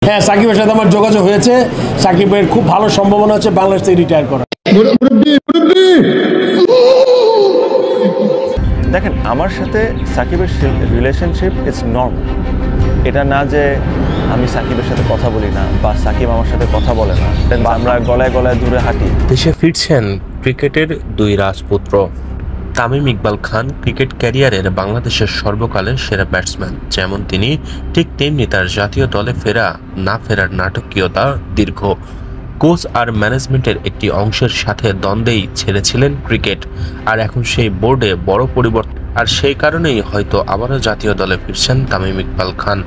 হ্যাঁ, সাকিবের সাথে আমার যোগাযোগ হয়েছে। সাকিবের খুব ভালো সম্ভাবনা আছে বাংলাদেশ থেকে রিটায়ার করা। দেখেন, আমার সাথে সাকিবের রিলেশনশিপ ইটস নর্মাল। এটা না যে আমি সাকিবের সাথে কথা বলি না বা সাকিব আমার সাথে কথা বলে না, আমরা গলায় গলায় দূরে হাঁটি। দেশে ফিরছেন ক্রিকেটের দুই রাজপুত্র। তামিম ইকবাল খান ক্রিকেট ক্যারিয়ারের বাংলাদেশের সর্বকালের সেরা ব্যাটসম্যান যেমন তিনি, ঠিক তেমনি তার জাতীয় দলে ফেরা না ফেরার নাটকীয়তা দীর্ঘ। কোচ আর ম্যানেজমেন্টের একটি অংশের সাথে দ্বন্দ্বেই ছেড়েছিলেন ক্রিকেট, আর এখন সেই বোর্ডে বড় পরিবর্তন, আর সেই কারণেই হয়তো আবারও জাতীয় দলে ফিরছেন তামিম ইকবাল খান।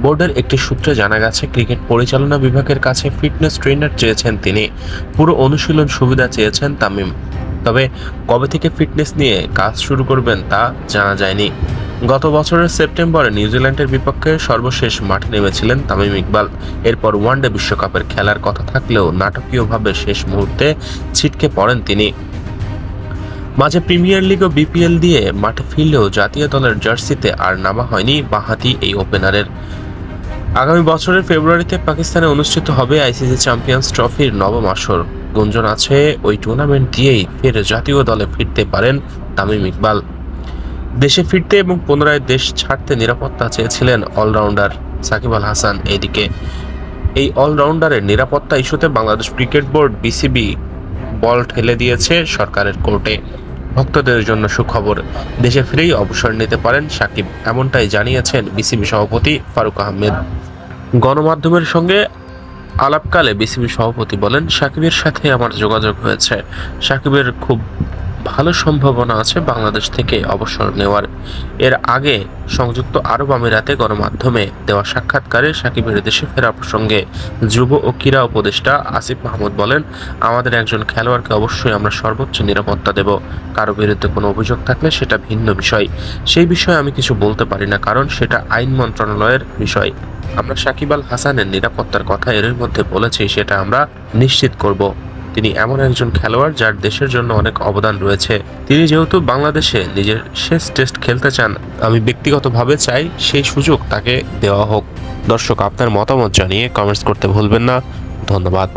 বোর্ডের একটি সূত্রে জানা গেছে, ক্রিকেট পরিচালনা বিভাগের কাছে ফিটনেস ট্রেনার চেয়েছেন তিনি, পুরো অনুশীলন সুবিধা চেয়েছেন তামিম। তবে কবে থেকে ফিটনেস নিয়ে কাজ শুরু করবেন তা জানা যায়নি। গত বছরের সেপ্টেম্বরে নিউজিল্যান্ডের বিপক্ষে সর্বশেষ মাঠে নেমেছিলেন তামিম ইকবাল। এরপর ওয়ানডে বিশ্বকাপের খেলার কথা থাকলেও নাটকীয়ভাবে শেষ মুহূর্তে ছিটকে পড়েন তিনি। মাঝে প্রিমিয়ার লিগ ও বিপিএল দিয়ে মাঠে ফিরলেও জাতীয় দলের জার্সিতে আর নামা হয়নি বাঁহাতি এই ওপেনারের। আগামী বছরের ফেব্রুয়ারিতে পাকিস্তানে অনুষ্ঠিত হবে আইসিসি চ্যাম্পিয়ন্স ট্রফির নবম আসর। গুঞ্জন আছে ওই টুর্নামেন্ট দিয়েই ফের জাতীয় দলে ফিরতে পারেন তামিম ইকবাল। দেশে ফিরতে এবং পুনরায় দেশ ছাড়তে নিরাপত্তা চেয়েছিলেন অলরাউন্ডার সাকিব আল হাসান। এদিকে এই অলরাউন্ডারের নিরাপত্তা ইস্যুতে বাংলাদেশ ক্রিকেট বোর্ড বিসিবি বল ঠেলে দিয়েছে সরকারের কোর্টে। ভক্তদের জন্য সুখবর, দেশে ফিরেই অবসর নিতে পারেন সাকিব, এমনটাই জানিয়েছেন বিসিবি সভাপতি ফারুক আহমেদ। গণমাধ্যমের সঙ্গে আলাপকালে বিসিবি সভাপতি বলেন, সাকিবের সাথে আমার যোগাযোগ হয়েছে। সাকিবের খুব ভালো সম্ভাবনা আছে বাংলাদেশ থেকে অবসর নেওয়ার। এর আগে সংযুক্ত আরব আমিরাতে গণমাধ্যমে দেওয়া সাক্ষাৎকারে সাকিবের দেশে ফেরা প্রসঙ্গে যুব ও ক্রীড়া উপদেষ্টা আসিফ মাহমুদ বলেন, আমাদের একজন খেলোয়াড়কে অবশ্যই আমরা সর্বোচ্চ নিরাপত্তা দেব। কারো বিরুদ্ধে কোনো অভিযোগ থাকলে সেটা ভিন্ন বিষয়। সেই বিষয়ে আমি কিছু বলতে পারি না, কারণ সেটা আইন মন্ত্রণালয়ের বিষয়। আমরা সাকিব আল হাসানের নিরাপত্তার কথা এর মধ্যে বলেছি, সেটা আমরা নিশ্চিত করব। তিনি এমন একজন খেলোয়াড় যার দেশের জন্য অনেক অবদান রয়েছে। তিনি যেহেতু বাংলাদেশে নিজের শেষ টেস্ট খেলতে চান, আমি ব্যক্তিগতভাবে চাই সেই সুযোগ তাকে দেওয়া হোক। দর্শক, আপনার মতামত জানিয়ে কমেন্টস করতে ভুলবেন না। ধন্যবাদ।